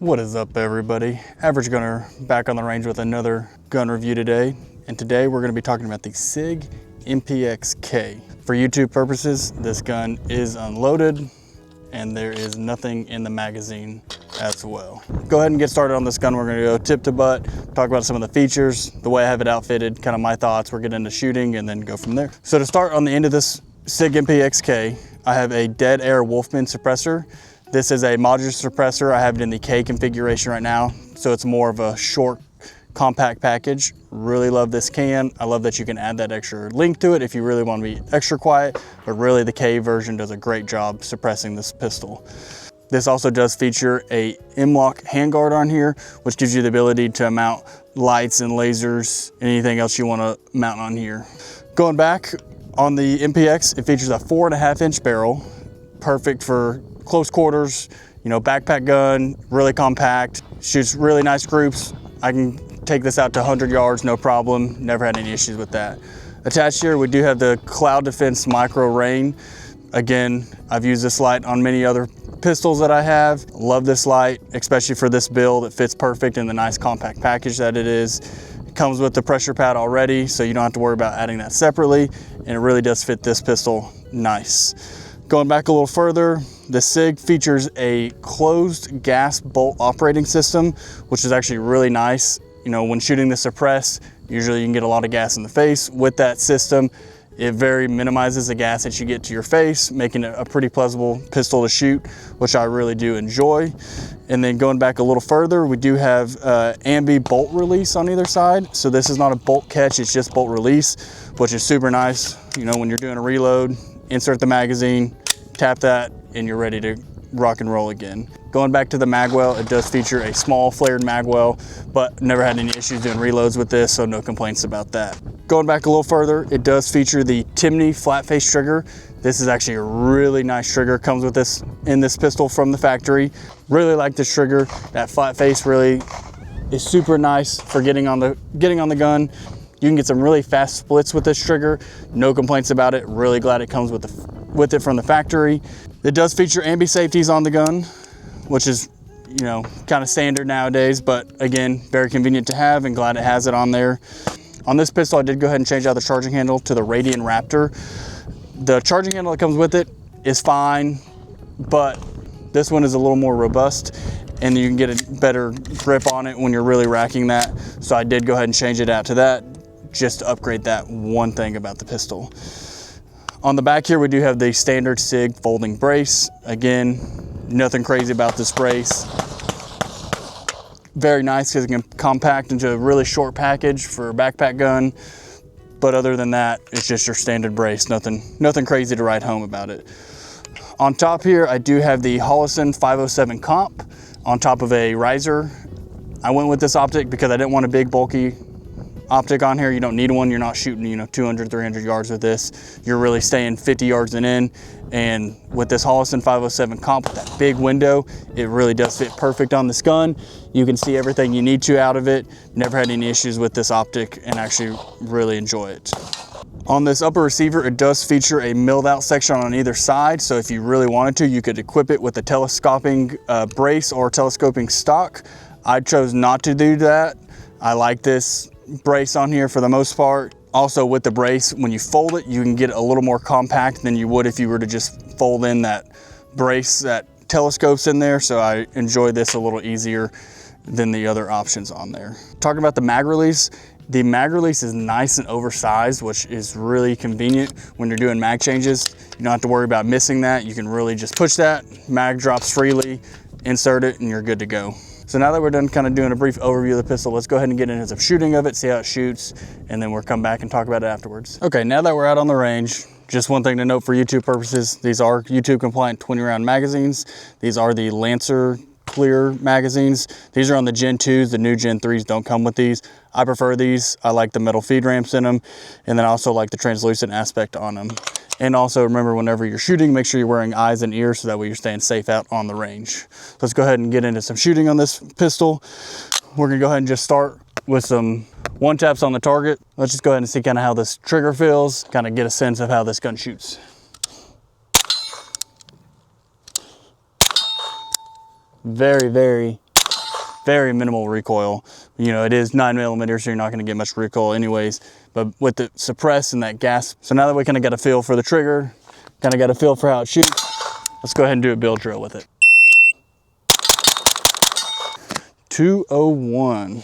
What is up, everybody? Average Gunner back on the range with another gun review today. And today we're going to be talking about the Sig MPX K. For YouTube purposes, this gun is unloaded and there is nothing in the magazine as well. Go ahead and get started on this gun. We're going to go tip to butt, talk about some of the features, the way I have it outfitted, kind of my thoughts. We're getting into shooting and then go from there. So to start on the end of this Sig MPX K, I have a dead air Wolfman suppressor. This is a modular suppressor. I have it in the K configuration right now, so it's more of a short, compact package. Really love this can. I love that you can add that extra link to it if you really want to be extra quiet, but really the K version does a great job suppressing this pistol. This also does feature a M-LOK handguard on here, which gives you the ability to mount lights and lasers, anything else you want to mount on here. Going back on the MPX, it features a 4.5-inch barrel, perfect for close quarters, you know, backpack gun, really compact, shoots really nice groups. I can take this out to 100 yards, no problem. Never had any issues with that. Attached here, we do have the Cloud Defense Micro Rain. Again, I've used this light on many other pistols that I have. Love this light, especially for this build. It fits perfect in the nice compact package that it is. It comes with the pressure pad already, so you don't have to worry about adding that separately, and it really does fit this pistol nice. Going back a little further, the Sig features a closed gas bolt operating system, which is actually really nice. You know, when shooting the suppress, usually you can get a lot of gas in the face. With that system, it very minimizes the gas that you get to your face, making it a pretty pleasurable pistol to shoot, which I really do enjoy. And then going back a little further, we do have ambi bolt release on either side. So this is not a bolt catch, it's just bolt release, which is super nice. You know, when you're doing a reload, insert the magazine, tap that, and you're ready to rock and roll again. Going back to the magwell, it does feature a small flared magwell, but never had any issues doing reloads with this, so no complaints about that. Going back a little further, it does feature the Timney flat face trigger. This is actually a really nice trigger, comes with this in this pistol from the factory. Really like this trigger. That flat face really is super nice for getting on the gun. You can get some really fast splits with this trigger. No complaints about it. Really glad it comes with it from the factory. It does feature ambi safeties on the gun, which is, you know, kind of standard nowadays, but again, very convenient to have and glad it has it on there. On this pistol, I did go ahead and change out the charging handle to the Radiant Raptor. The charging handle that comes with it is fine, but this one is a little more robust and you can get a better grip on it when you're really racking that. So I did go ahead and change it out to that, just to upgrade that one thing about the pistol. On the back here, we do have the standard Sig folding brace. Again, nothing crazy about this brace. Very nice because it can compact into a really short package for a backpack gun. But other than that, it's just your standard brace. Nothing crazy to write home about it. On top here, I do have the Holosun 507 comp on top of a riser. I went with this optic because I didn't want a big bulky optic on here. You don't need one. You're not shooting, you know, 200, 300 yards with this. You're really staying 50 yards and in. And with this Holosun 507 comp with that big window, it really does fit perfect on this gun. You can see everything you need to out of it. Never had any issues with this optic and actually really enjoy it. On this upper receiver, it does feature a milled out section on either side. So if you really wanted to, you could equip it with a telescoping brace or telescoping stock. I chose not to do that. I like this brace on here for the most part. Also with the brace, when you fold it, you can get a little more compact than you would if you were to just fold in that brace that telescopes in there. So I enjoy this a little easier than the other options on there. Talking about the mag release, the mag release is nice and oversized, which is really convenient when you're doing mag changes. You don't have to worry about missing that. You can really just push that, mag drops freely, insert it, and you're good to go. So now that we're done kind of doing a brief overview of the pistol, let's go ahead and get into some shooting of it, see how it shoots, and then we'll come back and talk about it afterwards. Okay, now that we're out on the range, just one thing to note for YouTube purposes, these are YouTube compliant 20-round magazines. These are the Lancer clear magazines. These are on the Gen 2s, the new Gen 3s don't come with these. I prefer these. I like the metal feed ramps in them, and then I also like the translucent aspect on them. And also remember, whenever you're shooting, make sure you're wearing eyes and ears so that way you're staying safe out on the range. Let's go ahead and get into some shooting on this pistol. We're gonna go ahead and just start with some one taps on the target. Let's just go ahead and see kind of how this trigger feels, kind of get a sense of how this gun shoots. Very, very very minimal recoil. You know, it is 9mm, so you're not gonna get much recoil anyways, but with the suppress and that gas. So now that we kind of got a feel for the trigger, kind of got a feel for how it shoots, let's go ahead and do a build drill with it. 201.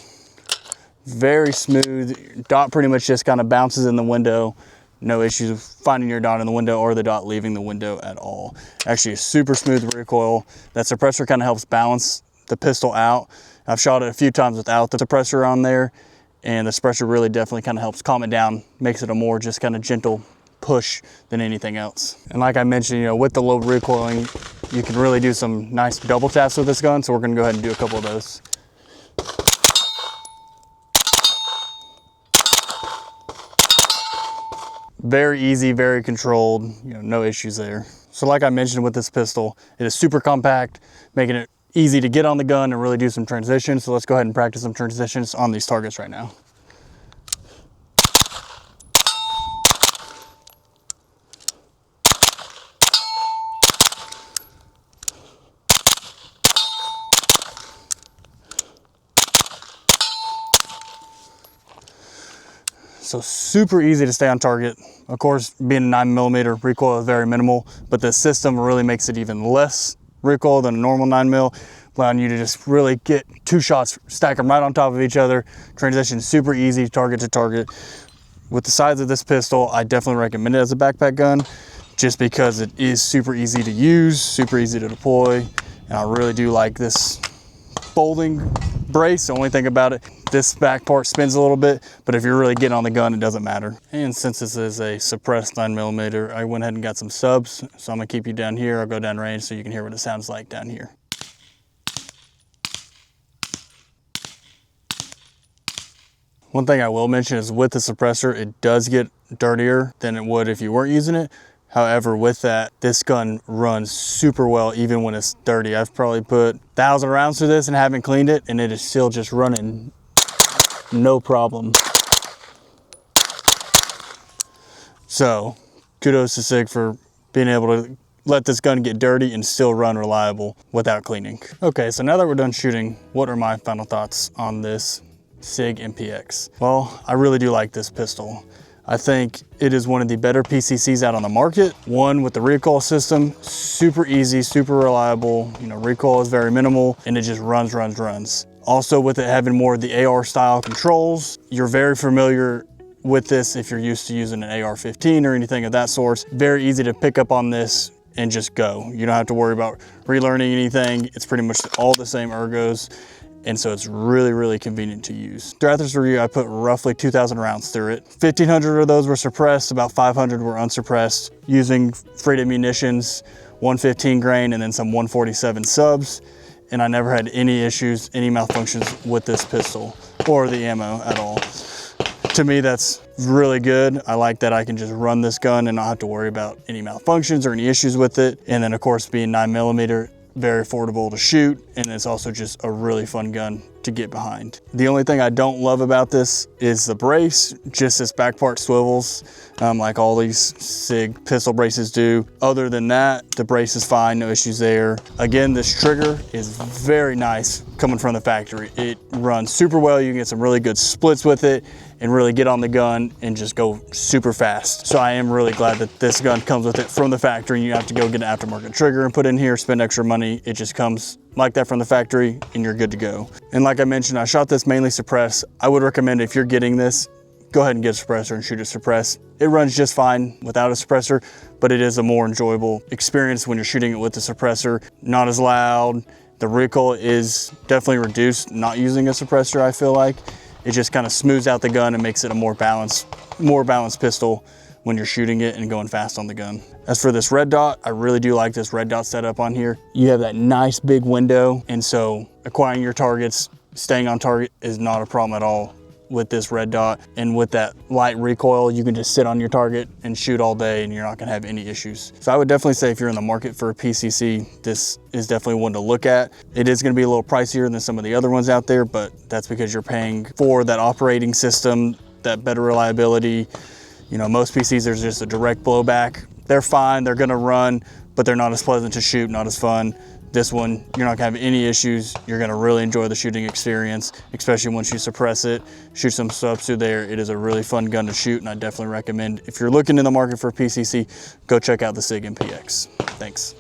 Very smooth. Dot pretty much just kind of bounces in the window. No issues with finding your dot in the window or the dot leaving the window at all. Actually a super smooth recoil. That suppressor kind of helps balance the pistol out. I've shot it a few times without the suppressor on there, and the suppressor really definitely kind of helps calm it down, makes it a more just kind of gentle push than anything else. And like I mentioned, you know, with the low recoiling, you can really do some nice double taps with this gun, so we're gonna go ahead and do a couple of those. Very easy, very controlled, you know, no issues there. So like I mentioned with this pistol, it is super compact, making it easy to get on the gun and really do some transitions. So let's go ahead and practice some transitions on these targets right now. So super easy to stay on target. Of course, being a 9mm, recoil is very minimal, but the system really makes it even less recoil than a normal 9mm, allowing you to just really get two shots, stack them right on top of each other. Transition super easy, target to target. With the size of this pistol, I definitely recommend it as a backpack gun, just because it is super easy to use, super easy to deploy, and I really do like this folding brace. The only thing about it, this back part spins a little bit, but if you're really getting on the gun, it doesn't matter. And since this is a suppressed 9mm, I went ahead and got some subs, so I'm gonna keep you down here. I'll go down range so you can hear what it sounds like down here. One thing I will mention is with the suppressor, it does get dirtier than it would if you weren't using it. However, with that, this gun runs super well even when it's dirty. I've probably put 1,000 rounds through this and haven't cleaned it, and it is still just running no problem. So kudos to Sig for being able to let this gun get dirty and still run reliable without cleaning. Okay, so now that we're done shooting, what are my final thoughts on this Sig MPX? Well, I really do like this pistol. I think it is one of the better PCCs out on the market. One with the recoil system, super easy, super reliable. You know, recoil is very minimal and it just runs. Also with it having more of the AR style controls, you're very familiar with this if you're used to using an AR-15 or anything of that sort. Very easy to pick up on this and just go. You don't have to worry about relearning anything. It's pretty much all the same ergos. And so it's really convenient to use. Throughout this review, I put roughly 2,000 rounds through it. 1,500 of those were suppressed, about 500 were unsuppressed, using freighted munitions, 115 grain, and then some 147 subs. And I never had any issues, any malfunctions with this pistol or the ammo at all. To me, that's really good. I like that I can just run this gun and not have to worry about any malfunctions or any issues with it. And then of course, being 9mm, very affordable to shoot, and it's also just a really fun gun to get behind. The only thing I don't love about this is the brace. Just this back part swivels, like all these Sig pistol braces do. Other than that, the brace is fine, no issues there. Again, this trigger is very nice coming from the factory. It runs super well. You can get some really good splits with it and really get on the gun and just go super fast. So I am really glad that this gun comes with it from the factory. You have to go get an aftermarket trigger and put in here, spend extra money. It just comes like that from the factory and you're good to go. And like I mentioned, I shot this mainly suppressed. I would recommend if you're getting this, go ahead and get a suppressor and shoot it suppressed. It runs just fine without a suppressor, but it is a more enjoyable experience when you're shooting it with the suppressor. Not as loud. The recoil is definitely reduced not using a suppressor, I feel like. It just kind of smooths out the gun and makes it a more balanced pistol when you're shooting it and going fast on the gun. As for this red dot, I really do like this red dot setup on here. You have that nice big window, and so acquiring your targets, staying on target is not a problem at all with this red dot. And with that light recoil, you can just sit on your target and shoot all day and you're not gonna have any issues. So I would definitely say if you're in the market for a PCC, this is definitely one to look at. It is gonna be a little pricier than some of the other ones out there, but that's because you're paying for that operating system, that better reliability. You know, most PCs, there's just a direct blowback. They're fine, they're gonna run, but they're not as pleasant to shoot, not as fun. This one, you're not gonna have any issues. You're gonna really enjoy the shooting experience, especially once you suppress it, shoot some subs through there. It is a really fun gun to shoot, and I definitely recommend, if you're looking in the market for a PCC, go check out the Sig MPX. Thanks.